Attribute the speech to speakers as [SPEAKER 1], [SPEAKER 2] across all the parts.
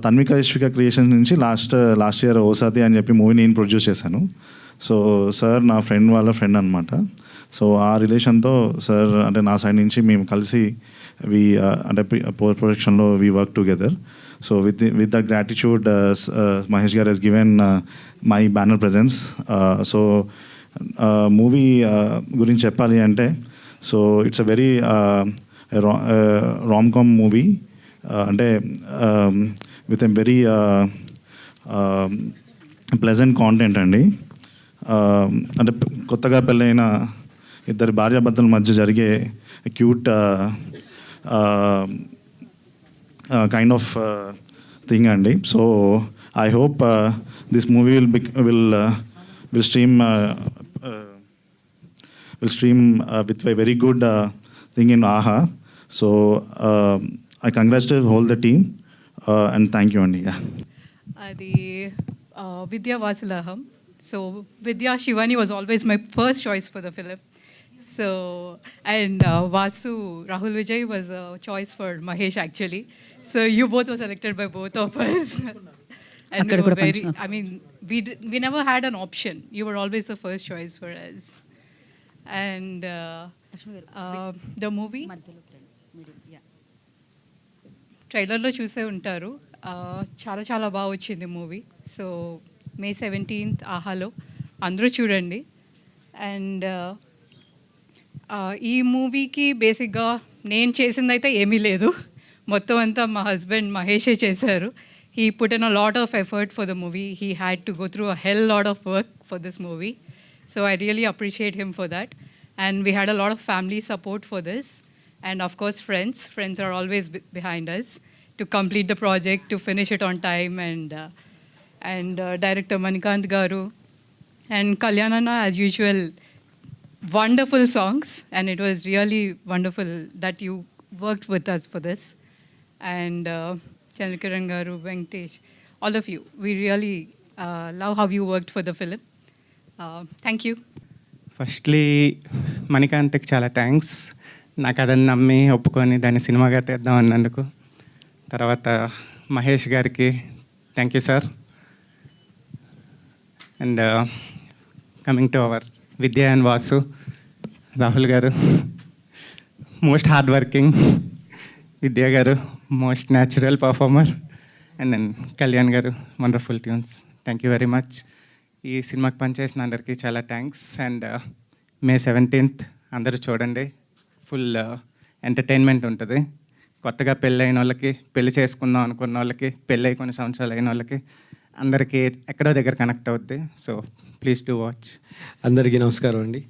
[SPEAKER 1] Tanvika విశ్విక creation నుంచి last year ఓసాది అని చెప్పి మూవీ నేను ప్రొడ్యూస్ చేశాను. సో సార్ నా ఫ్రెండ్ వాళ్ళ ఫ్రెండ్ అనమాట. సో ఆ రిలేషన్తో సార్ అంటే నా సైడ్ నుంచి మేము కలిసి అంటే పోస్ట్ ప్రొడక్షన్లో we work together. So with that gratitude Mahesh గారు has given my banner presence. So movie గురించి చెప్పాలి అంటే so it's a very rom com movie, అంటే with a very pleasant content అండి. అంటే కొత్తగా పెళ్ళైన ఇద్దరు భార్యాభర్తల మధ్య జరిగే క్యూట్ కైండ్ ఆఫ్ థింగ్ అండి. So I hope this movie will stream with a very good thing in AHA. So I congratulate all the team and thank you Andi.
[SPEAKER 2] Adi Vidya Vasulaham. So Vidya Shivani was always my first choice for the film. So and Vasu Rahul Vijay was a choice for Mahesh actually. So you both were selected by both of us. And we were very, I mean, we never had an option. You were always the first choice for us. And the movie ట్రైలర్లో చూసే ఉంటారు, చాలా చాలా బాగా వచ్చింది movie. So May 17th ఆహాలో అందరూ చూడండి. అండ్ ఈ మూవీకి బేసిక్గా నేను చేసిందైతే ఏమీ లేదు, మొత్తం అంతా మా హస్బెండ్ మహేషే చేశారు. He put in a lot of effort for the movie. He had to go through a hell lot of work for this movie. So I really appreciate him for that. And we had a lot of family support for this. And of course, friends. Friends are always behind us to complete the project, to finish it on time. And director Manikant Garu and Kalyanana, as usual, wonderful songs. And it was really wonderful that you worked with us for this. And Chandrikaran Garu, Venkatesh, all of you. We really love how you worked for the film. Thank you.
[SPEAKER 3] Firstly మణికాంత్కి చాలా thanks, నాకు అదని నమ్మి ఒప్పుకొని దాన్ని సినిమాగా తీద్దాం అన్నందుకు. తర్వాత మహేష్ గారికి thank you sir. And coming to our Vidya and Vasu, Rahul గారు మోస్ట్ హార్డ్ వర్కింగ్, విద్యా గారు most natural performer, and then Kalyan గారు wonderful tunes. Thank you very much. ఈ సినిమాకి పనిచేసిన అందరికీ చాలా థ్యాంక్స్. అండ్ May 17th అందరూ చూడండి, ఫుల్ ఎంటర్టైన్మెంట్ ఉంటుంది. కొత్తగా పెళ్ళైన వాళ్ళకి, పెళ్లి చేసుకుందాం అనుకున్న వాళ్ళకి, పెళ్ళై కొన్ని సంవత్సరాలు అయిన వాళ్ళకి అందరికీ ఎక్కడో దగ్గర కనెక్ట్ అవుద్ది. So please do watch.
[SPEAKER 4] అందరికీ నమస్కారం అండి.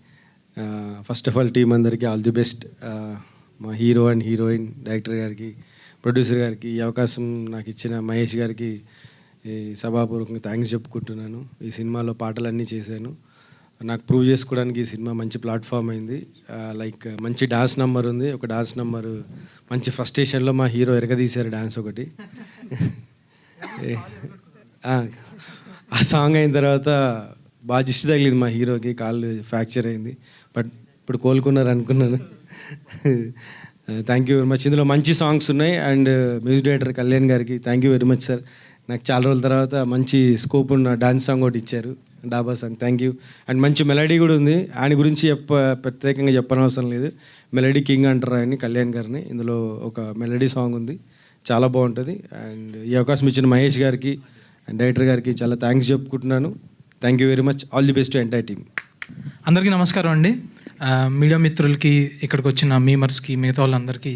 [SPEAKER 4] ఫస్ట్ ఆఫ్ ఆల్ టీం అందరికీ ఆల్ ది బెస్ట్. మా హీరో అండ్ హీరోయిన్, డైరెక్టర్ గారికి, ప్రొడ్యూసర్ గారికి, ఈ అవకాశం నాకు ఇచ్చిన మహేష్ గారికి సభాపూర్వకంగా థ్యాంక్స్ చెప్పుకుంటున్నాను. ఈ సినిమాలో పాటలన్నీ చేశాను, నాకు ప్రూవ్ చేసుకోవడానికి ఈ సినిమా మంచి ప్లాట్ఫామ్ అయింది. లైక్ మంచి డాన్స్ నెంబర్ ఉంది, ఒక డాన్స్ నెంబరు మంచి ఫ్రస్ట్రేషన్లో మా హీరో ఎరగదీశారు డాన్స్ ఒకటి. ఆ సాంగ్ అయిన తర్వాత బాగా దిష్టి తగిలింది మా హీరోకి, కాళ్ళు ఫ్రాక్చర్ అయింది, బట్ ఇప్పుడు కోలుకున్నారు అనుకున్నాను. Thank you very much. ఇందులో మంచి సాంగ్స్ ఉన్నాయి. అండ్ మ్యూజిక్ డైరెక్టర్ కళ్యాణ్ గారికి thank you very much sir. నాకు చాలా రోజుల తర్వాత మంచి స్కోప్ ఉన్న డాన్స్ సాంగ్ ఒకటి ఇచ్చారు, డాబా సాంగ్. Thank you. అండ్ మంచి మెలడీ కూడా ఉంది, ఆయన గురించి ప్రత్యేకంగా చెప్పనవసరం లేదు. మెలడీ కింగ్ అంటారు ఆయన, కళ్యాణ్ గారిని. ఇందులో ఒక మెలడీ సాంగ్ ఉంది, చాలా బాగుంటుంది. అండ్ ఈ అవకాశం ఇచ్చిన మహేష్ గారికి అండ్ డైరెక్టర్ గారికి చాలా థ్యాంక్స్ చెప్పుకుంటున్నాను. Thank you very much. All the best to entire team.
[SPEAKER 5] అందరికీ నమస్కారం అండి. మీడియా మిత్రులకి, ఇక్కడికి వచ్చిన మీమర్స్కి, మిగతా వాళ్ళందరికీ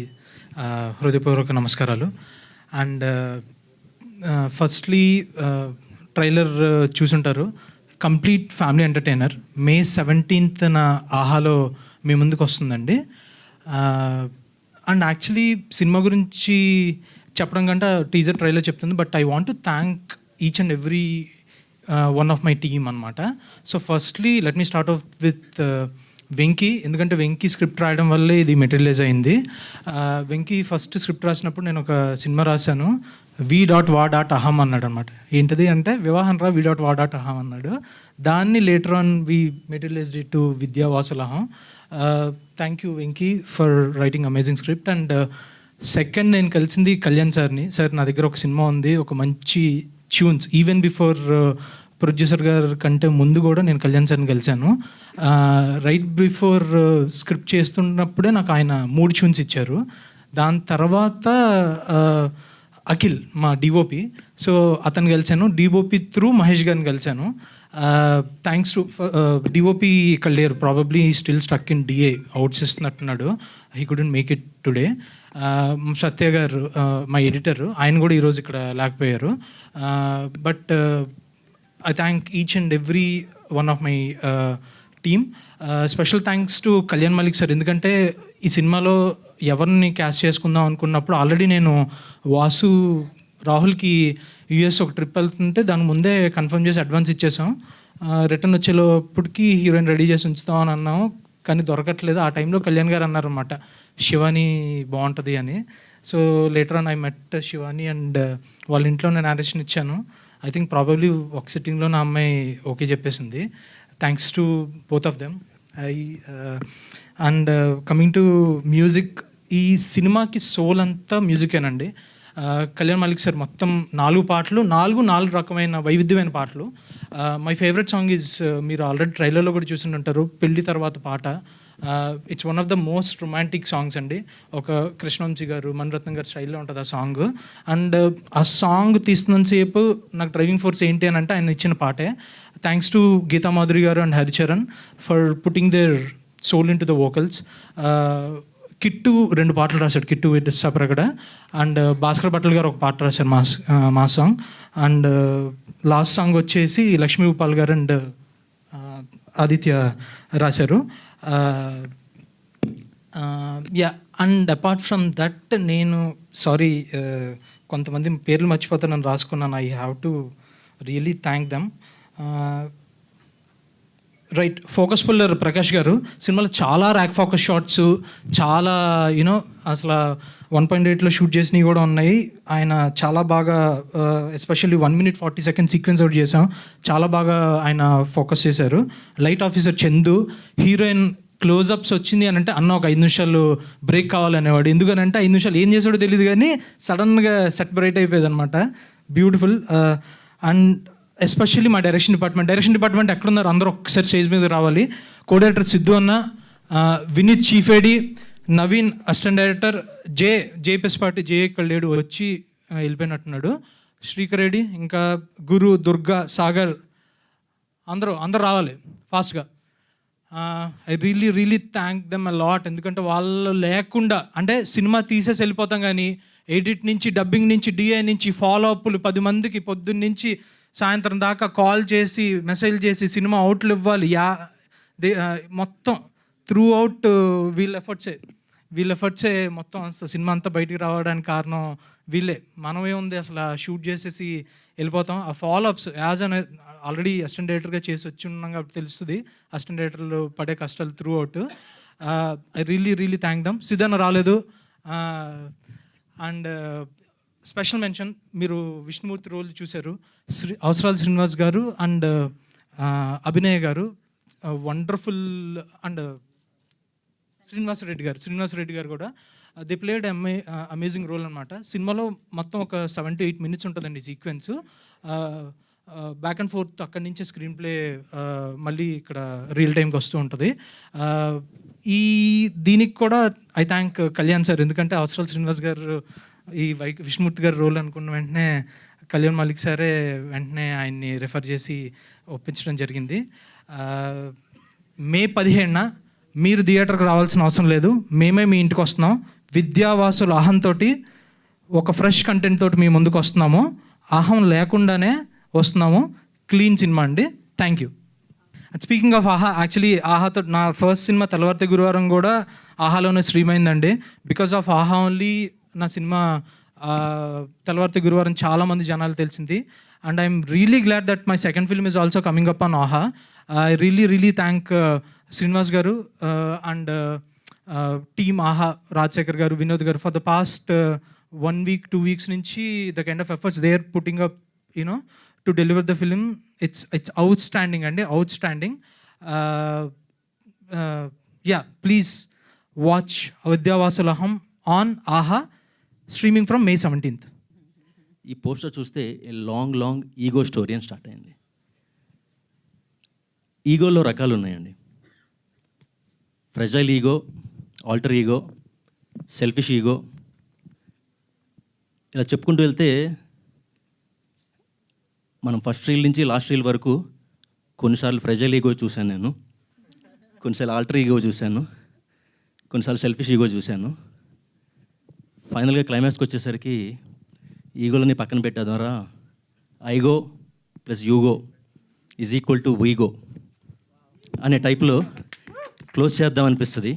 [SPEAKER 5] హృదయపూర్వక నమస్కారాలు. అండ్ ఫస్ట్లీ ట్రైలర్ చూసుంటారు, complete family entertainer. May 17th ఆహాలో మీ ముందుకు వస్తుందండి. అండ్ యాక్చువల్లీ సినిమా గురించి చెప్పడం కంటే టీజర్ ట్రైలర్ చెప్తుంది, but I want to thank each and every one of my team అనమాట. So firstly let me start off with Venky, ఎందుకంటే వెంకీ స్క్రిప్ట్ రాయడం వల్లే ఇది మెటీరియలైజ్ అయింది. వెంకీ ఫస్ట్ స్క్రిప్ట్ రాసినప్పుడు నేను ఒక సినిమా రాశాను, v.va.aham అన్నాడు అనమాట. ఏంటిది అంటే వివాహం రా v.va.aham అన్నాడు. దాన్ని later on we materialised it to Vidya Vasulaham. Thank you Venky for writing amazing script. And second నేను కలిసింది కళ్యాణ్ సార్ని. సార్ నా దగ్గర ఒక సినిమా ఉంది, ఒక మంచి ట్యూన్స్, ఈవెన్ బిఫోర్ ప్రొడ్యూసర్ గారి కంటే ముందు కూడా నేను కళ్యాణ్ సార్ని కలిశాను. రైట్ బిఫోర్ స్క్రిప్ట్ చేస్తున్నప్పుడే నాకు ఆయన 3 ట్యూన్స్ ఇచ్చారు. దాని తర్వాత అఖిల్ మా డిఓపి, సో అతను కలిశాను. డిఓపి త్రూ మహేష్ గారిని కలిశాను. థ్యాంక్స్ టు డిఓపి ఇక్కడ లేరు, probably still stuck in DA outs ఇస్తున్నట్టున్నాడు. He couldn't make it today. Satya గారు మా ఎడిటర్, ఆయన కూడా ఈరోజు ఇక్కడ లేకపోయారు. But I thank each and every one of my team. Special thanks to Kalyan Malik sir, ఎందుకంటే ఈ సినిమాలో ఎవరిని క్యాస్ట్ చేసుకుందాం అనుకున్నప్పుడు ఆల్రెడీ నేను వాసు రాహుల్కి యూఎస్ ఒక ట్రిప్ వెళ్తుంటే దాని ముందే కన్ఫర్మ్ చేసి అడ్వాన్స్ ఇచ్చేసాం. రిటర్న్ వచ్చేలోప్పటికి హీరోయిన్ రెడీ చేసి ఉంచుతాం అని అన్నాము, కానీ దొరకట్లేదు. ఆ టైంలో కళ్యాణ్ గారు అన్నారన్నమాట, శివాని బాగుంటుంది అని. So later on I met Shivani and వాళ్ళ ఇంట్లో నేను నారేషన్ ఇచ్చాను. ఐ థింక్ ప్రాబబ్లీ ఒక సిట్టింగ్లో నా అమ్మాయి ఓకే చెప్పేసింది. Thanks to both of them. And coming to music, ఈ సినిమాకి సోల్ అంతా మ్యూజికేనండి. కళ్యాణ్ మలిక్ సార్ మొత్తం 4 పాటలు, 4 రకమైన వైవిధ్యమైన పాటలు. మై ఫేవరెట్ సాంగ్ ఈజ్, మీరు ఆల్రెడీ ట్రైలర్లో కూడా చూసి ఉంటారు, పెళ్లి తర్వాత పాట. It's one of the most romantic songs అండి. ఒక కృష్ణవంశీ గారు, మణిరత్నం గారి స్టైల్లో ఉంటుంది ఆ సాంగ్. అండ్ ఆ సాంగ్ తీస్తున్నంతసేపు నాకు డ్రైవింగ్ ఫోర్స్ ఏంటి అని అంటే ఆయన ఇచ్చిన పాటే. థ్యాంక్స్ టు గీతా మాధురి గారు and Haricharan for putting their soul into the vocals. Kittu 2 పాటలు రాశాడు, కిట్టు విత్ సపరగడ. అండ్ భాస్కర్ భట్ల గారు ఒక పాట రాశారు, మా సాంగ్. అండ్ లాస్ట్ సాంగ్ వచ్చేసి లక్ష్మీ ఉపాల్ గారు అండ్ ఆదిత్య రాశారు. Yeah, and apart from that నేను సారీ కొంతమంది పేర్లు మర్చిపోతానని రాసుకున్నాను. I have to really thank them. Right, focus puller Prakash గారు సినిమాలో చాలా ర్యాక్ ఫోకస్ షాట్స్, చాలా యూనో అసలు 1.8లో షూట్ చేసినవి కూడా ఉన్నాయి. ఆయన చాలా బాగా, especially 1 minute 40 seconds sequence out చేసాం, చాలా బాగా ఆయన ఫోకస్ చేశారు. Light officer Chandu, heroine close-ups వచ్చింది అని అంటే అన్న ఒక 5 నిమిషాలు బ్రేక్ కావాలనేవాడు. ఎందుకనంటే 5 నిమిషాలు ఏం చేసాడో తెలియదు, కానీ సడన్గా సెట్ బ్రైట్ అయిపోయేది అనమాట. బ్యూటిఫుల్. అండ్ ఎస్పెషల్లీ మా డైరెక్షన్ డిపార్ట్మెంట్ ఎక్కడున్నారు అందరూ ఒక్కసారి స్టేజ్ మీద రావాలి. కో డైరెక్టర్ సిద్ధు అన్న, Vineeth chief AD, Naveen assistant director, Jay పెస్పాటి, జే ఇక్కడ లేడు, వచ్చి వెళ్ళిపోయినట్టున్నాడు, శ్రీకర్ రెడ్డి, ఇంకా గురు, దుర్గా, సాగర్, అందరూ రావాలి ఫాస్ట్గా. I really thank them a lot. ఎందుకంటే వాళ్ళు లేకుండా, అంటే సినిమా తీసేసి వెళ్ళిపోతాం, కానీ ఎడిట్ నుంచి, డబ్బింగ్ నుంచి, డిఐ నుంచి, ఫాలో అప్లు 10 మందికి పొద్దున్న నుంచి సాయంత్రం దాకా కాల్ చేసి, మెసేజ్ చేసి, సినిమా అవుట్లు ఇవ్వాలి, మొత్తం త్రూ అవుట్ వీళ్ళ ఎఫర్ట్సే మొత్తం సినిమా అంతా బయటికి రావడానికి కారణం వీళ్ళే. మనమే ఉంది అసలు షూట్ చేసేసి వెళ్ళిపోతాం. ఆ follow-ups as an already assistant డైరెక్టర్గా చేసి వచ్చి ఉన్నాం కాబట్టి తెలుస్తుంది అసిస్టెంట్ డైరెక్టర్లు పడే కష్టాలు throughout. I really thank them. సిద్ధన్న రాలేదు. అండ్ స్పెషల్ మెన్షన్, మీరు విష్ణుమూర్తి రోల్ చూశారు, అవసరాల శ్రీనివాస్ గారు అండ్ అభినయ్ గారు వండర్ఫుల్. అండ్ శ్రీనివాస్ రెడ్డి గారు కూడా దే ప్లేడ్ అమేజింగ్ రోల్ అనమాట. సినిమాలో మొత్తం ఒక 7 to 8 minutes ఉంటుందండి సీక్వెన్స్. బ్యాక్ అండ్ ఫోర్త్ అక్కడి నుంచే స్క్రీన్ ప్లే మళ్ళీ ఇక్కడ రియల్ టైంకి వస్తూ ఉంటుంది. దీనికి కూడా ఐ థ్యాంక్ కళ్యాణ్ సార్, ఎందుకంటే అవసరాల శ్రీనివాస్ గారు ఈ విష్ణుమూర్తి గారి రోల్ అనుకున్న వెంటనే కళ్యాణ్ మలిక్ సారే వెంటనే ఆయన్ని రిఫర్ చేసి ఒప్పించడం జరిగింది. మే 15న మీరు థియేటర్కి రావాల్సిన అవసరం లేదు, మేమే మీ ఇంటికి వస్తున్నాం. విద్యావాసుల అహంతో ఒక ఫ్రెష్ కంటెంట్ తోటి మీ ముందుకు వస్తున్నాము. అహం లేకుండానే వస్తున్నాము. క్లీన్ సినిమా అండి. Thank you. స్పీకింగ్ ఆఫ్ ఆహా, యాక్చువల్లీ ఆహాతో నా ఫస్ట్ సినిమా తెల్లవారితే గురువారం కూడా ఆహాలోనే స్ట్రీమ్ అయిందండి. బికాస్ ఆఫ్ ఆహా ఓన్లీ నా సినిమా తెల్లవారితే గురువారం చాలామంది జనాలు తెలిసింది. And I'm really glad that my second film is also coming up on ఆహా. ఐ రియలీ థ్యాంక్ శ్రీనివాస్ గారు అండ్ టీమ్ ఆహా, రాజశేఖర్ గారు, వినోద్ గారు for the past 1 week 2 weeks నుంచి the kind of efforts they are putting up to deliver the film. It's outstanding అండి, outstanding. Please watch Vidyavasula Aham on ఆహా. streaming from May 17th.
[SPEAKER 6] ఈ poster చూస్తే long ego story అని start అయింది. ఈగోలో రకాలు ఉన్నాయండి. Fragile ego, alter ego, selfish ego, ఇలా చెప్పుకుంటూ వెళ్తే మనం ఫస్ట్ రీల్ నుంచి లాస్ట్ రీల్ వరకు కొన్నిసార్లు ఫ్రెజైల్ ఈగో చూశాను నేను, కొన్నిసార్లు ఆల్టర్ ఈగో చూశాను, కొన్నిసార్లు సెల్ఫిష్ ఈగో చూశాను. ఫైనల్గా క్లైమాక్స్కి వచ్చేసరికి ఈగోలని పక్కన పెట్టే ద్వారా I ego plus you ego is equal to we ego అనే టైప్లో క్లోజ్ చేద్దాం అనిపిస్తుంది.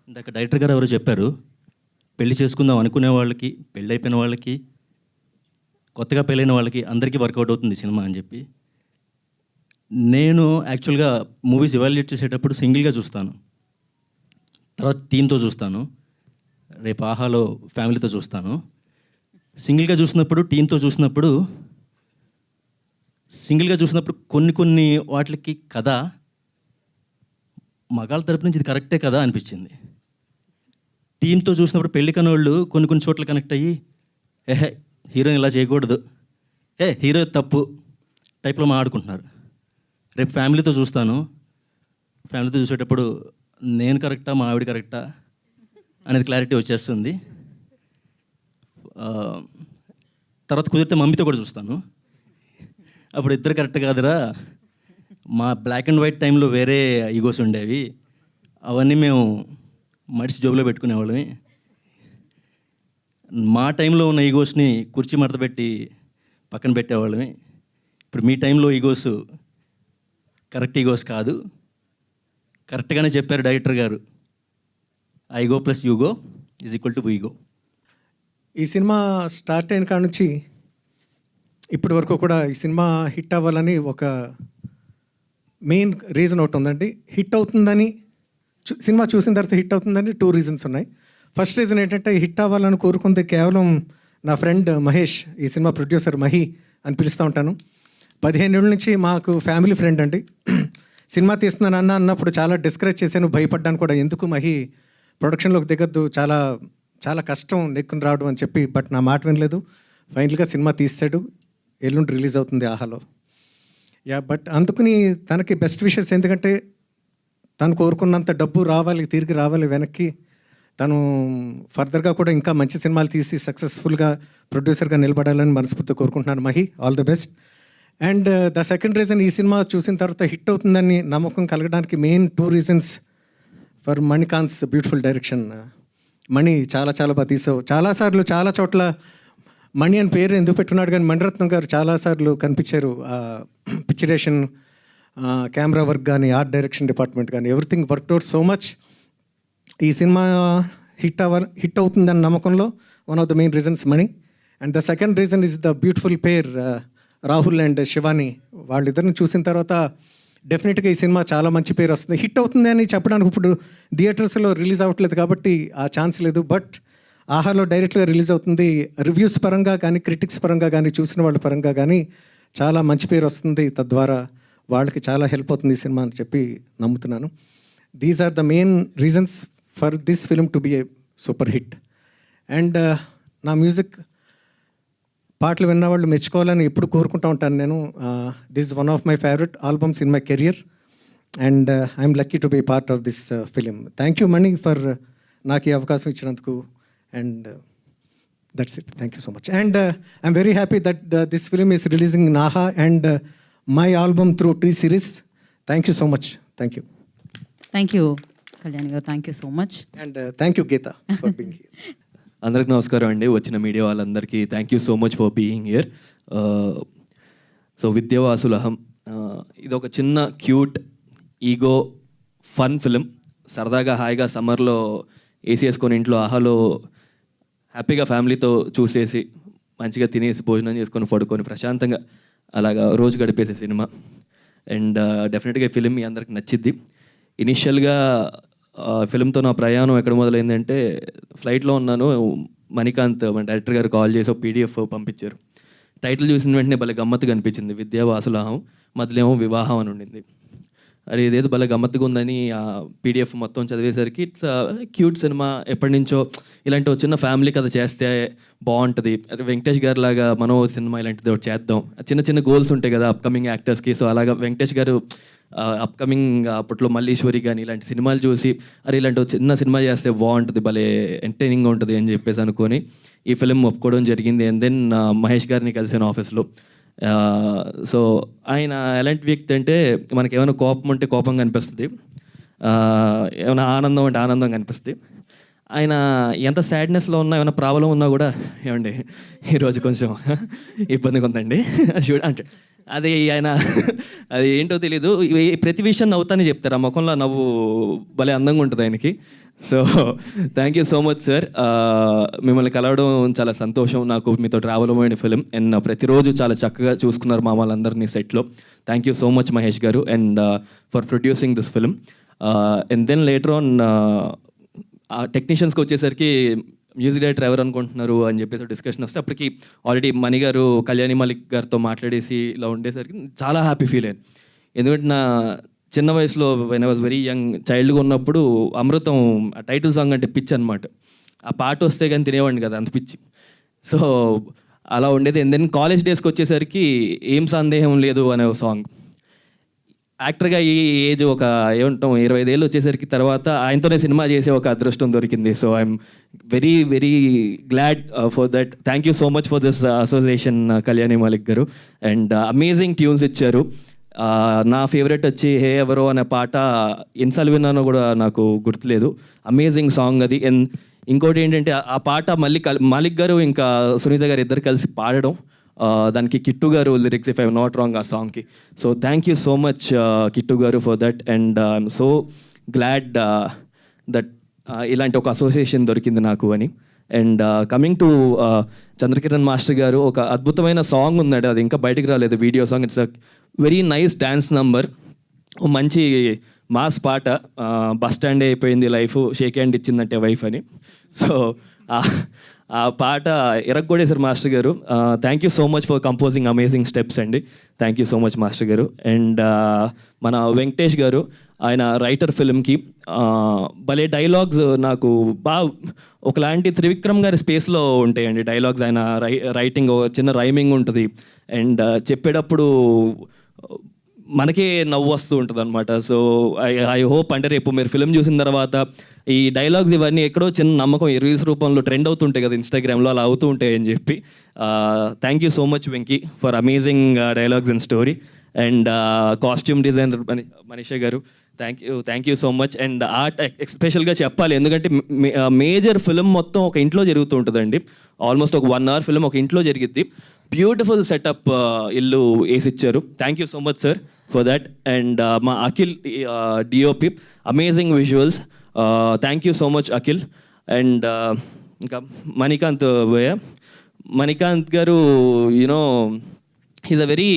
[SPEAKER 6] ఇందాక డైరెక్టర్ గారు ఎవరో చెప్పారు, పెళ్లి చేసుకుందాం అనుకునే వాళ్ళకి, పెళ్ళి అయిపోయిన వాళ్ళకి, కొత్తగా పెళ్ళైన వాళ్ళకి అందరికీ వర్కౌట్ అవుతుంది సినిమా అని చెప్పి. నేను యాక్చువల్గా మూవీస్ ఎవాల్యుయేట్ చేసేటప్పుడు సింగిల్గా చూస్తాను, తర్వాత టీంతో చూస్తాను, రేపు ఆహాలో ఫ్యామిలీతో చూస్తాను. సింగిల్గా చూసినప్పుడు, టీంతో చూసినప్పుడు, కొన్ని వాటికి కథ మగాళ్ళ తరపు నుంచి ఇది కరెక్టే కదా అనిపించింది. టీంతో చూసినప్పుడు పెళ్లి కనోళ్ళు కొన్ని చోట్ల కనెక్ట్ అయ్యి హీరోయిన్ ఇలా చేయకూడదు, హీరో తప్పు టైప్లో మాట్లాడుకుంటున్నారు. రేపు ఫ్యామిలీతో చూసేటప్పుడు నేను కరెక్టా, మా ఆవిడ కరెక్టా అనేది క్లారిటీ వచ్చేస్తుంది. తర్వాత కుదిరితే మమ్మీతో కూడా చూస్తాను. అప్పుడు ఇద్దరు కరెక్ట్ కాదురా, మా బ్లాక్ అండ్ వైట్ టైంలో వేరే ఈగోస్ ఉండేవి, అవన్నీ మేము మడిసి జోబులో పెట్టుకునేవాళ్ళమి. మా టైంలో ఉన్న ఈగోస్ని కుర్చీ మడత పెట్టి పక్కన పెట్టేవాళ్ళమి. ఇప్పుడు మీ టైంలో ఈగోస్ కరెక్ట్ ఈగోస్ కాదు. కరెక్ట్గానే చెప్పారు డైరెక్టర్ గారు, I ego plus you ego is equal to we ego.
[SPEAKER 7] ఈ సినిమా స్టార్ట్ అయిన కాడ నుంచి ఇప్పటి వరకు కూడా ఈ సినిమా హిట్ అవ్వాలని ఒక మెయిన్ రీజన్ ఒకటి ఉందండి. హిట్ అవుతుందని సినిమా చూసిన తర్వాత హిట్ అవుతుందని 2 రీజన్స్ ఉన్నాయి. ఫస్ట్ రీజన్ ఏంటంటే హిట్ అవ్వాలని కోరుకుంది కేవలం నా ఫ్రెండ్ మహేష్, ఈ సినిమా ప్రొడ్యూసర్ మహి అని పిలుస్తూ ఉంటాను. 15 ఏళ్ళ నుంచి మాకు ఫ్యామిలీ ఫ్రెండ్ అండి. సినిమా తీస్తున్నాను అన్నప్పుడు చాలా డిస్కరేజ్ చేశాను, భయపడ్డాను కూడా, ఎందుకు మహి ప్రొడక్షన్లోకి దిగద్దు, చాలా చాలా కష్టం నెక్కుని రావడం అని చెప్పి. బట్ నా మాట వినలేదు. ఫైనల్గా సినిమా తీసాడు, ఎల్లుండి రిలీజ్ అవుతుంది ఆహాలో. బట్ అందుకుని తనకి బెస్ట్ విషెస్, ఎందుకంటే తను కోరుకున్నంత డబ్బు రావాలి, తిరిగి రావాలి వెనక్కి. తను ఫర్దర్గా కూడా ఇంకా మంచి సినిమాలు తీసి సక్సెస్ఫుల్గా ప్రొడ్యూసర్గా నిలబడాలని మనస్ఫూర్తిగా కోరుకుంటున్నాను. Mahi, all the best. And the second reason, ఈ సినిమా చూసిన తర్వాత హిట్ అవుతుందని నమ్మకం కలగడానికి main 2 reasons for Manikanth's beautiful direction. Mani చాలా బాగా తీసావు. చాలాసార్లు చాలా చోట్ల మణి అని పేరు ఎందుకు పెట్టుకున్నాడు, కానీ మణిరత్నం గారు చాలాసార్లు కనిపించారు. పిక్చరేషన్, కెమెరా వర్క్ కానీ, ఆర్ట్ డైరెక్షన్ డిపార్ట్మెంట్ కానీ, everything work out so much. ఈ సినిమా హిట్ అవుతుందన్న నమ్మకంలో one of the main reasons Mani. And the second reason is the beautiful pair Rahul and Shivani. వాళ్ళిద్దరిని చూసిన తర్వాత డెఫినెట్గా ఈ సినిమా చాలా మంచి పేరు వస్తుంది. హిట్ అవుతుంది అని చెప్పడానికి ఇప్పుడు థియేటర్స్లో రిలీజ్ అవ్వట్లేదు కాబట్టి ఆ ఛాన్స్ లేదు. బట్ ఆహాలో డైరెక్ట్గా రిలీజ్ అవుతుంది. రివ్యూస్ పరంగా కానీ, క్రిటిక్స్ పరంగా కానీ, చూసిన వాళ్ళ పరంగా కానీ చాలా మంచి పేరు వస్తుంది. తద్వారా వాళ్ళకి చాలా హెల్ప్ అవుతుంది ఈ సినిమా అని చెప్పి నమ్ముతున్నాను. These are the main reasons for this film to be a super hit. And నా మ్యూజిక్ పాటలు విన్నవాళ్ళు మెచ్చుకోవాలని ఎప్పుడు కోరుకుంటూ ఉంటాను నేను. This is one of my favourite albums in my career and I'm lucky to be part of this film. Thank you Mani for నాకు ఈ అవకాశం ఇచ్చినందుకు. And that's it. Thank you so much. And I'm very happy that this film is releasing in Aha and my album through T Series. Thank you so much. Thank you.
[SPEAKER 8] Thank you Kalyan గారు, thank you so much.
[SPEAKER 7] And thank you Geetha for being here.
[SPEAKER 9] అందరికి నమస్కారం అండి. వచ్చిన media వాళ్ళందరికీ thank you so much for being here. So Vidya Vasulaham ఇది ఒక చిన్న cute ego fun film. సరదాగా హాయిగా సమ్మర్లో ఏసీ వేసుకొని ఇంట్లో ఆహాలో హ్యాపీగా ఫ్యామిలీతో చూసేసి మంచిగా తినేసి భోజనం చేసుకొని పడుకొని ప్రశాంతంగా అలాగా రోజు గడిపేసే సినిమా. అండ్ డెఫినెట్గా ఈ ఫిలిం మీ అందరికి నచ్చిద్ది. ఇనిషియల్గా ఫిలింతో నా ప్రయాణం ఎక్కడ మొదలైందంటే, ఫ్లైట్లో ఉన్నాను, మణికాంత్ మన డైరెక్టర్ గారు కాల్ చేసి ఒక పీడిఎఫ్ పంపించారు. టైటిల్ చూసిన వెంటనే భలే గమ్మత్తుగా అనిపించింది. విద్యావాసులహం, మధ్యలో ఏమో వివాహం అని ఉండింది. అది ఇదేదో భలే గమ్మత్తుగా ఉందని ఆ పీడిఎఫ్ మొత్తం చదివేసరికి ఇట్స్ క్యూట్ సినిమా, ఎప్పటి నుంచో ఇలాంటి ఒక చిన్న ఫ్యామిలీ కథ చేస్తే బాగుంటుంది, వెంకటేష్ గారి లాగా మనం సినిమా ఇలాంటిది ఒకటి చేద్దాం, చిన్న చిన్న గోల్స్ ఉంటాయి కదా అప్కమింగ్ యాక్టర్స్కి. సో అలాగా వెంకటేష్ గారు అప్కమింగ్ అప్పట్లో మల్లీశ్వరి కానీ ఇలాంటి సినిమాలు చూసి అరే ఇలాంటి చిన్న సినిమా చేస్తే బాగుంటుంది, భలే ఎంటర్టైనింగ్ ఉంటుంది అని చెప్పేసి అనుకొని ఈ ఫిలిం ఒప్పుకోవడం జరిగింది. అండ్ దెన్ మహేష్ గారిని కలిసాను ఆఫీస్లో. సో ఆయన ఎలాంటి వ్యక్తి అంటే మనకి ఏమైనా కోపం ఉంటే కోపంగా అనిపిస్తుంది, ఏమైనా ఆనందం అంటే ఆనందంగా అనిపిస్తుంది. ఆయన ఎంత సాడ్నెస్లో ఉన్నా ఏమైనా ప్రాబ్లం ఉన్నా కూడా ఏమండి ఈరోజు కొంచెం ఇబ్బందిగా ఉందండి చూడ అంటే అది ఆయన అది ఏంటో తెలీదు, ప్రతి విషయం నవ్వుతానే చెప్తారు, ఆ ముఖంలో నవ్వు భలే అందంగా ఉంటుంది ఆయనకి. So thank you so much sir, మిమ్మల్ని కలవడం చాలా సంతోషం నాకు, మీతో ట్రావెల్ అయిన ఫిలిం అండ్ ప్రతిరోజు చాలా చక్కగా చూసుకున్నారు మా వాళ్ళందరినీ సెట్లో. Thank you so much Mahesh గారు and for producing this film. And then later on టెక్నీషియన్స్కి వచ్చేసరికి మ్యూజిక్ డైరెక్టర్ ఎవరు అనుకుంటున్నారు అని చెప్పేసి డిస్కషన్ వస్తే అప్పటికి ఆల్రెడీ మణి గారు కళ్యాణి మాలిక్ గారితో మాట్లాడేసి ఇలా ఉండేసరికి చాలా హ్యాపీ ఫీల్ అయ్యాను. ఎందుకంటే నా చిన్న వయసులో when I was very young చైల్డ్గా ఉన్నప్పుడు అమృతం టైటిల్ సాంగ్ అంటే పిచ్చి అనమాట, ఆ పాట వస్తే కానీ తినేవాడిని కదా అంత పిచ్చి. సో అలా ఉండేది. అండ్ దెన్ కాలేజ్ డేస్కి వచ్చేసరికి ఏం సందేహం లేదు అనే ఒక సాంగ్, యాక్టర్గా ఈ ఏజ్ ఒక ఏమంటాం 25 ఏళ్ళు వచ్చేసరికి తర్వాత ఆయనతోనే సినిమా చేసే ఒక అదృష్టం దొరికింది. So I'm very very glad for that. Thank you so much for this association Kalyani Malik గారు. అండ్ అమేజింగ్ ట్యూన్స్ ఇచ్చారు. నా ఫేవరెట్ వచ్చి హే ఎవరో అనే పాట ఎన్నిసార్లు విన్నానో కూడా నాకు గుర్తులేదు, అమేజింగ్ సాంగ్ అది. అండ్ ఇంకోటి ఏంటంటే ఆ పాట మళ్ళీ మాలిక్ గారు ఇంకా సునీత గారు ఇద్దరు కలిసి పాడడం, దానికి కిట్టు గారు lyrics if I'm not wrong ఆ సాంగ్కి. So thank you so much Kittu గారు for that. And I'm so glad that ఇలాంటి ఒక అసోసియేషన్ దొరికింది నాకు అని. And coming to Chandrakiran master గారు, ఒక అద్భుతమైన సాంగ్ ఉందండి, అది ఇంకా బయటికి రాలేదు video song. It's a very nice dance number, మంచి మాస్ పాట, బస్ స్టాండ్ అయిపోయింది లైఫ్, షేక్ హ్యాండ్ ఇచ్చిందంటే వైఫ్ అని. సో ఆ పాట ఎరగొడేశారు మాస్టర్ గారు. Thank you so much for composing amazing steps అండి. Thank you so much master గారు. అండ్ మన వెంకటేష్ గారు, ఆయన రైటర్ ఫిల్మ్కి భలే డైలాగ్స్ నాకు బాగా ఒకలాంటి త్రివిక్రమ్ గారి స్పేస్లో ఉంటాయండి డైలాగ్స్. ఆయన రైటింగ్ చిన్న రైమింగ్ ఉంటుంది అండ్ చెప్పేటప్పుడు మనకే నవ్వు వస్తూ ఉంటుంది అనమాట. సో ఐ హోప్ అంటే రేపు మీరు ఫిల్మ్ చూసిన తర్వాత ఈ డైలాగ్స్ ఇవన్నీ ఎక్కడో చిన్న నమ్మకం ఈ రీల్స్ రూపంలో ట్రెండ్ అవుతుంటాయి కదా ఇన్స్టాగ్రామ్లో, అలా అవుతూ ఉంటాయి అని చెప్పి. Thank you so much Venky for amazing dialogues and story. And costume designer Manisha గారు, thank you so much. And art ఎస్పెషల్గా చెప్పాలి, ఎందుకంటే మేజర్ ఫిల్మ్ మొత్తం ఒక ఇంట్లో జరుగుతూ ఉంటుందండి. ఆల్మోస్ట్ ఒక 1 hour ఫిల్మ్ ఒక ఇంట్లో జరిగిద్ది. బ్యూటిఫుల్ సెటప్ ఇల్లు వేసిచ్చారు. Thank you so much sir for that. And మా Akhil DOP, amazing visuals. Thank you so much Akhil. And ఇంకా మణికాంత్ గారు you know is a very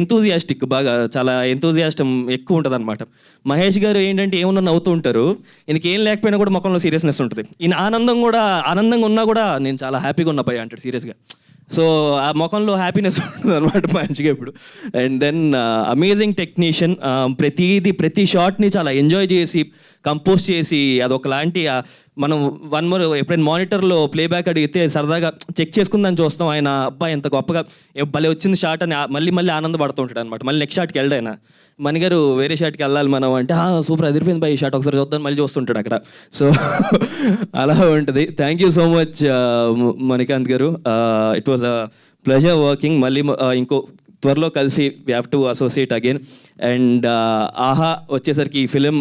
[SPEAKER 9] enthusiastic, బాగా చాలా ఎంతూజియాస్టం ఎక్కువ ఉంటుంది అనమాట. మహేష్ గారు ఏంటంటే ఏమన్నా నవ్వుతూ ఉంటారు, ఈయనకి ఏం లేకపోయినా కూడా ముఖంలో సీరియస్నెస్ ఉంటుంది. ఈయన ఆనందంగా ఉన్నా కూడా నేను చాలా హ్యాపీగా ఉన్నా భయ అంటాడు సీరియస్గా. సో ఆ ముఖంలో హ్యాపీనెస్ ఉంటుంది అనమాట మంచిగా ఇప్పుడు. అండ్ దెన్ అమేజింగ్ టెక్నీషియన్, ప్రతి షాట్ని చాలా ఎంజాయ్ చేసి కంపోజ్ చేసి అదొకలాంటి మనం ఎప్పుడైనా మానిటర్లో ప్లేబ్యాక్ అడిగితే సరదాగా చెక్ చేసుకుందని చూస్తాం. ఆయన అబ్బాయి ఎంత గొప్పగా భలే వచ్చింది షాట్ అని మళ్ళీ ఆనందపడుతూ ఉంటాడు అనమాట. మళ్ళీ నెక్స్ట్ షాట్కి వెళ్ళడు ఆయన. మణిగారు వేరే షాట్కి వెళ్ళాలి మనం అంటే సూపర్ అదిరిపోయింది బై ఈ షాట్ ఒకసారి చూద్దాం మళ్ళీ చూస్తుంటాడు అక్కడ. సో అలా ఉంటుంది. Thank you so much Manikanth గారు. It was a pleasure working. మళ్ళీ ఇంకో త్వరలో కలిసి we have to associate again. And Aha వచ్చేసరికి ఈ ఫిలిం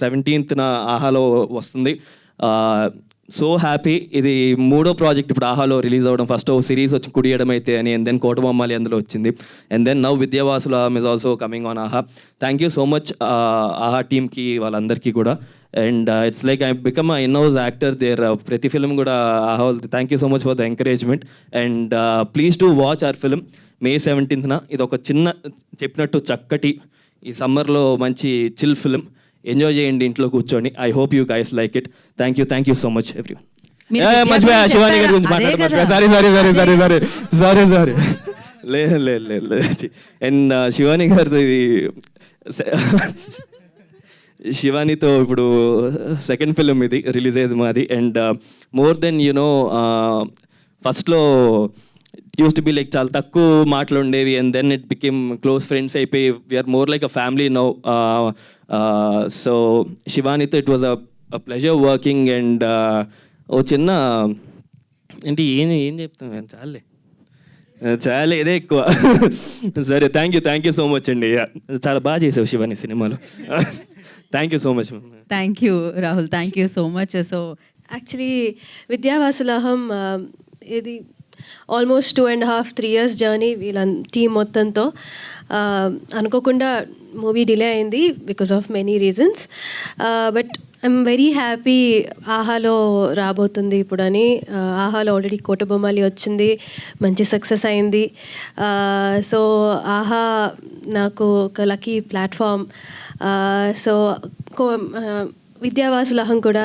[SPEAKER 9] 17th ఆహాలో వస్తుంది. So happy. ఇది 3వ ప్రాజెక్ట్ ఇప్పుడు ఆహాలో రిలీజ్ అవ్వడం. ఫస్ట్ సిరీస్ వచ్చి కుడియడం అయితే అని, అండ్ దెన్ కోటబొమ్మాలి అందులో వచ్చింది. And then now Vidya Vasulam is also coming on Aha. Thank you so much Aha టీమ్కి వాళ్ళందరికీ కూడా. And it's like I become in house actor there. ప్రతి ఫిల్మ్ కూడా Aha. Thank you so much for the encouragement. And please to watch our film May 17th. ఇది ఒక చిన్న చెప్పినట్టు చక్కటి ఈ సమ్మర్లో మంచి చిల్ ఫిల్మ్. ఎంజాయ్ చేయండి ఇంట్లో కూర్చొని. I hope you guys like it. Thank you so much everyone.
[SPEAKER 8] మీరు
[SPEAKER 9] మర్చిపోయా శివాని గారి గురించి మాట్లాడమర్చిపోయా. సారీ లేదు లేదు లేదు లేదు. అండ్ శివాని గారితో ఇది శివానితో ఇప్పుడు సెకండ్ ఫిలిం ఇది రిలీజ్ అయ్యేది మాది. అండ్ మోర్ దెన్ యునో ఫస్ట్లో యూస్ టు బి లైక్ చాలా తక్కువ మాటలు ఉండేవి, and then it became close friends అయిపోయి we're more like a family now. So శివానితో it was a pleasure working. And ఓ చిన్న ఏంటి ఏం చెప్తాను చాలా ఇదే ఎక్కువ. సరే థ్యాంక్ యూ సో మచ్ అండి. చాలా బాగా చేసావు శివాని సినిమాలో. Thank you so much.
[SPEAKER 8] Thank you Rahul, thank you so much. So
[SPEAKER 10] actually Vidya Vasulaham ఇది ఆల్మోస్ట్ 2.5-3 years జర్నీ వీళ్ళ టీం మొత్తంతో. అనుకోకుండా మూవీ డిలే అయింది because of many reasons, but I'm very happy ఆహాలో రాబోతుంది ఇప్పుడు అని. ఆహాలో ఆల్రెడీ కోటబొమ్మాలి వచ్చింది, మంచి సక్సెస్ అయింది. సో ఆహా నాకు ఒక లక్కీ ప్లాట్ఫామ్. సో విద్యావాసులహం కూడా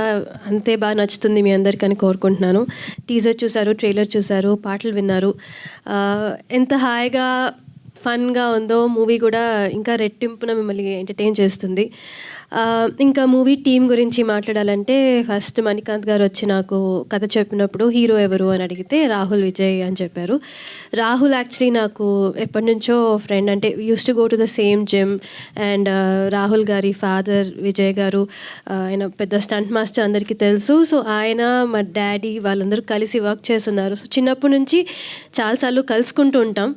[SPEAKER 10] అంతే బాగా నచ్చుతుంది మీ అందరికని కోరుకుంటున్నాను. టీజర్ చూశారు, ట్రైలర్ చూశారు, పాటలు విన్నారు. ఎంత హాయిగా ఫన్గా ఉందో మూవీ కూడా ఇంకా రెట్టింపున మిమ్మల్ని ఎంటర్టైన్ చేస్తుంది. ఇంకా మూవీ టీం గురించి మాట్లాడాలంటే ఫస్ట్ మణికాంత్ గారు వచ్చి నాకు కథ చెప్పినప్పుడు హీరో ఎవరు అని అడిగితే రాహుల్ విజయ్ అని చెప్పారు. రాహుల్ యాక్చువల్లీ నాకు ఎప్పటి నుంచో ఫ్రెండ్, అంటే use to go to the same gym. And Rahul గారి ఫాదర్ విజయ్ గారు ఆయన పెద్ద స్టంట్ మాస్టర్ అందరికీ తెలుసు. సో ఆయన మా డాడీ వాళ్ళందరూ కలిసి వర్క్ చేస్తున్నారు. సో చిన్నప్పటి నుంచి చాలాసార్లు కలుసుకుంటూ ఉంటాం.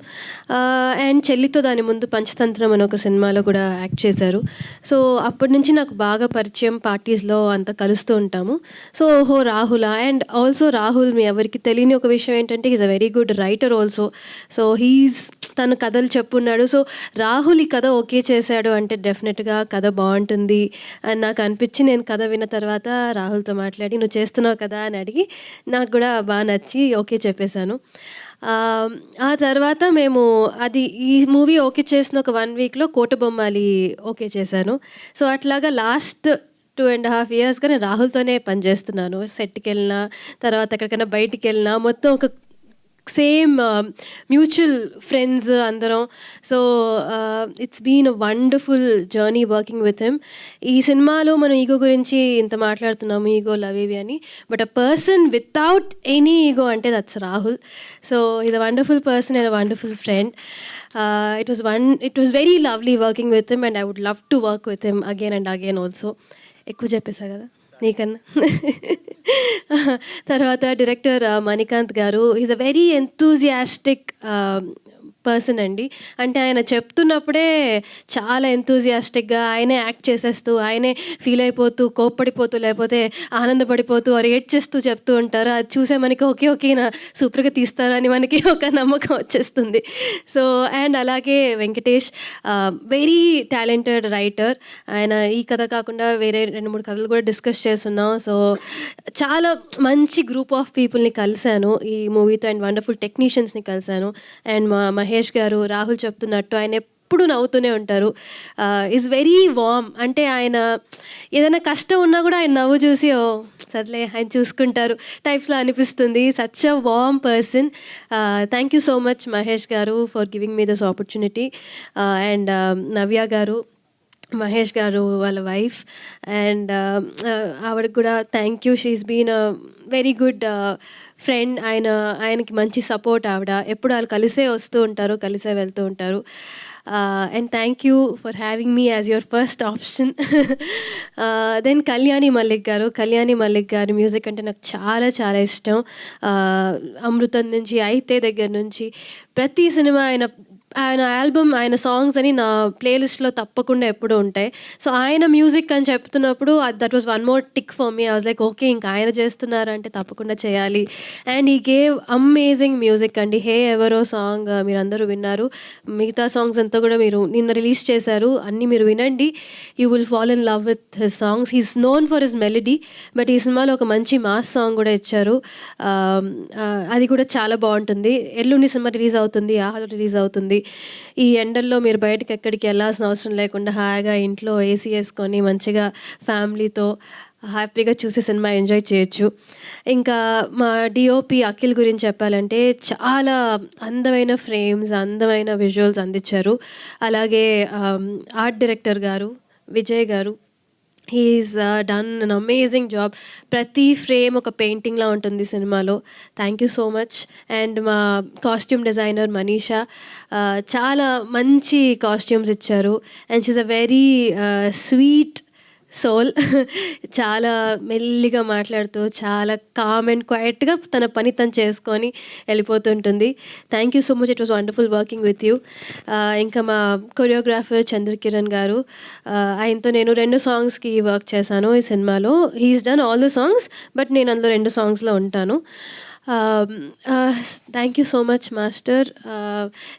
[SPEAKER 10] అండ్ చెల్లితో దాని ముందు పంచతంత్రం అని ఒక సినిమాలో కూడా యాక్ట్ చేశారు. సో అప్పటి నుంచి నాకు బాగా పరిచయం, పార్టీస్లో అంతా కలుస్తూ ఉంటాము. సో ఓహో రాహుల్. అండ్ ఆల్సో రాహుల్ మీ ఎవరికి తెలియని ఒక విషయం ఏంటంటే is a very good writer also. So తను కథలు చెప్పున్నాడు. సో రాహుల్ ఈ కథ ఓకే చేశాడు అంటే డెఫినెట్గా కథ బాగుంటుంది అని నాకు అనిపించి నేను కథ విన్న తర్వాత రాహుల్తో మాట్లాడి నువ్వు చేస్తున్నావు కదా అని అడిగి నాకు కూడా బాగా నచ్చి ఓకే చెప్పేశాను. ఆ తర్వాత మేము ఈ మూవీ ఓకే చేసిన ఒక 1 weekలో కోటబొమ్మాలి ఓకే చేశాను. సో అట్లాగా లాస్ట్ 2.5 yearsగా నేను రాహుల్తోనే పనిచేస్తున్నాను. సెట్కి వెళ్ళినా, తర్వాత ఎక్కడికైనా బయటికి వెళ్ళినా మొత్తం ఒక సేమ్ మ్యూచువల్ ఫ్రెండ్స్ అందరం. So it's been a wonderful journey working with him. ఈ సినిమాలో మనం ఈగో గురించి ఇంత మాట్లాడుతున్నాము, ఈగో లవ్ ఇవి అని, but a person without any ego అంటే that's Rahul. So is a wonderful person and a wonderful friend. It was very lovely working with him, and I would love to work with him again and again also. ఎక్కువ చెప్పేసా కదా నీకన్నా. తర్వాత director Manikanth గారు is a very enthusiastic person అండి. అంటే ఆయన చెప్తున్నప్పుడే చాలా ఎంతూజియాస్టిక్గా ఆయనే యాక్ట్ చేసేస్తూ, ఆయనే ఫీల్ అయిపోతూ, కోప్పడిపోతూ, లేకపోతే ఆనందపడిపోతూ, రియేట్ చేస్తూ చెప్తూ ఉంటారు. అది చూసే మనకి ఓకే నా సూపర్గా తీస్తారని మనకి ఒక నమ్మకం వచ్చేస్తుంది. సో అండ్ అలాగే వెంకటేష్ వెరీ టాలెంటెడ్ రైటర్. ఆయన ఈ కథ కాకుండా వేరే 2-3 కథలు కూడా డిస్కస్ చేస్తున్నాం. సో చాలా మంచి గ్రూప్ ఆఫ్ పీపుల్ని కలిశాను ఈ మూవీతో, అండ్ వండర్ఫుల్ టెక్నీషియన్స్ని కలిశాను. అండ్ మహేష్ గారు రాహుల్ చెప్తున్నట్టు ఆయన ఎప్పుడు నవ్వుతూనే ఉంటారు. Is very warm. అంటే ఆయన ఏదైనా కష్టం ఉన్నా కూడా ఆయన నవ్వు చూసి ఓ సర్లే ఆయన చూసుకుంటారు టైప్స్లో అనిపిస్తుంది. Such a warm person. Thank you so much Mahesh గారు for giving me this opportunity. And Navya గారు, మహేష్ గారు వాళ్ళ వైఫ్, అండ్ ఆవిడకి కూడా thank you. She's been a very good friend. ఆయనకి మంచి సపోర్ట్. ఆవిడ ఎప్పుడు వాళ్ళు కలిసే వస్తూ ఉంటారు, కలిసే వెళ్తూ ఉంటారు. And thank you for having me as your first option. Then Kalyani Malik గారు మ్యూజిక్ అంటే నాకు చాలా చాలా ఇష్టం. అమృతం నుంచి, అయితే దగ్గర నుంచి ప్రతి సినిమా ఆయన ఆల్బమ్, ఆయన సాంగ్స్ అని నా ప్లేలిస్ట్లో తప్పకుండా ఎప్పుడూ ఉంటాయి. సో ఆయన మ్యూజిక్ అని చెప్తున్నప్పుడు that was one more tick for me. I was like okay ఇంకా ఆయన చేస్తున్నారంటే తప్పకుండా చేయాలి. అండ్ ఈ గేవ్ అమేజింగ్ మ్యూజిక్ అండి. హే ఎవరో సాంగ్ మీరు అందరూ విన్నారు. మిగతా సాంగ్స్ అంతా కూడా మీరు నిన్న రిలీజ్ చేశారు, అన్నీ మీరు వినండి. You will fall in love with his songs. He's known for his melody, but ఈ సినిమాలో ఒక మంచి మాస్ సాంగ్ కూడా ఇచ్చారు. అది కూడా చాలా బాగుంటుంది. ఎల్లుండి సినిమా రిలీజ్ అవుతుంది, ఆహాలో రిలీజ్ అవుతుంది. ఈ ఎండల్లో మీరు బయటకు ఎక్కడికి వెళ్ళాల్సిన అవసరం లేకుండా హాయిగా ఇంట్లో ఏసీ వేసుకొని మంచిగా ఫ్యామిలీతో హ్యాపీగా చూసి సినిమా ఎంజాయ్ చేయొచ్చు. ఇంకా మా డిఓపి అఖిల్ గురించి చెప్పాలంటే చాలా అందమైన ఫ్రేమ్స్, అందమైన విజువల్స్ అందించారు. అలాగే ఆర్ట్ డైరెక్టర్ గారు విజయ్ గారు, he's done an amazing job. ప్రతి ఫ్రేమ్ ఒక పెయింటింగ్లా ఉంటుంది సినిమాలో. Thank you so much. And మా కాస్ట్యూమ్ డిజైనర్ మనీషా చాలా మంచి కాస్ట్యూమ్స్ ఇచ్చారు. And she's a very sweet soul. చాలా మెల్లిగా మాట్లాడుతూ చాలా కామ్ అండ్ క్వైట్గా తన పని తను చేసుకొని వెళ్ళిపోతుంటుంది. Thank you so much. It was wonderful working with you. ఇంకా మా కొరియోగ్రాఫర్ చంద్రకిరణ్ గారు, ఆయనతో నేను 2 సాంగ్స్కి వర్క్ చేశాను ఈ సినిమాలో. He's done all the songs, but నేను అందులో 2 సాంగ్స్లో ఉంటాను. Thank you so much master.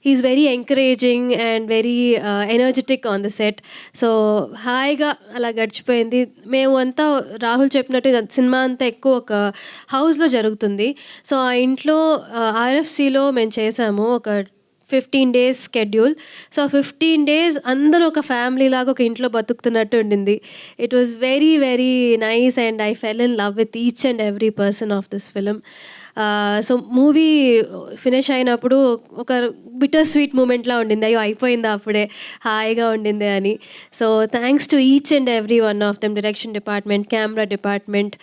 [SPEAKER 10] He's very encouraging and very energetic on the set. So హాయిగా అలా గడిచిపోయింది. మేము అంతా రాహుల్ చెప్పినట్టు సినిమా అంతా ఎక్కువ ఒక హౌస్లో జరుగుతుంది. సో ఆ ఇంట్లో ఆర్ఎఫ్సిలో మేము చేసాము ఒక 15 days స్కెడ్యూల్. సో 15 days అందరూ ఒక ఫ్యామిలీ లాగా ఒక ఇంట్లో బతుకుతున్నట్టు ఉండింది. It was very very nice and I fell in love with each and every person of this film. So movie finish అయినప్పుడు ఒక బిటర్ స్వీట్ మూమెంట్లా ఉండింది. అయ్యో అయిపోయిందా అప్పుడే, హాయిగా ఉండింది అని. So thanks to each and every one of them, direction department, camera department,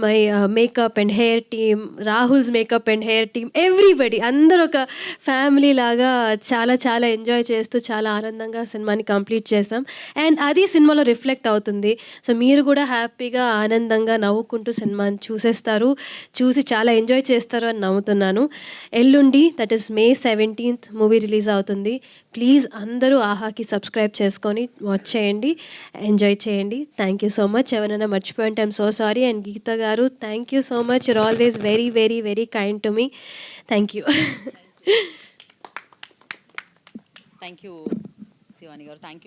[SPEAKER 10] my makeup and hair team, Rahul's makeup and hair team, everybody. అందరూ ఒక ఫ్యామిలీ లాగా చాలా చాలా ఎంజాయ్ చేస్తూ చాలా ఆనందంగా సినిమాని కంప్లీట్ చేసాం. అండ్ అది సినిమాలో రిఫ్లెక్ట్ అవుతుంది. సో మీరు కూడా హ్యాపీగా ఆనందంగా నవ్వుకుంటూ సినిమాని చూసేస్తారు, చూసి చాలా ఎంజాయ్ చేస్తారు అని నమ్ముతున్నాను. ఎల్లుండి that is May 17th movie release అవుతుంది. ప్లీజ్ అందరూ ఆహాకి సబ్స్క్రైబ్ చేసుకొని వాచ్ చేయండి, ఎంజాయ్ చేయండి. Thank you so much. ఎవరైనా మర్చిపోయింటే I'm so sorry. And Geetha గారు, thank you so much. You're always very very very kind to me. Thank you.
[SPEAKER 8] Thank you Shivani గారు. Thank you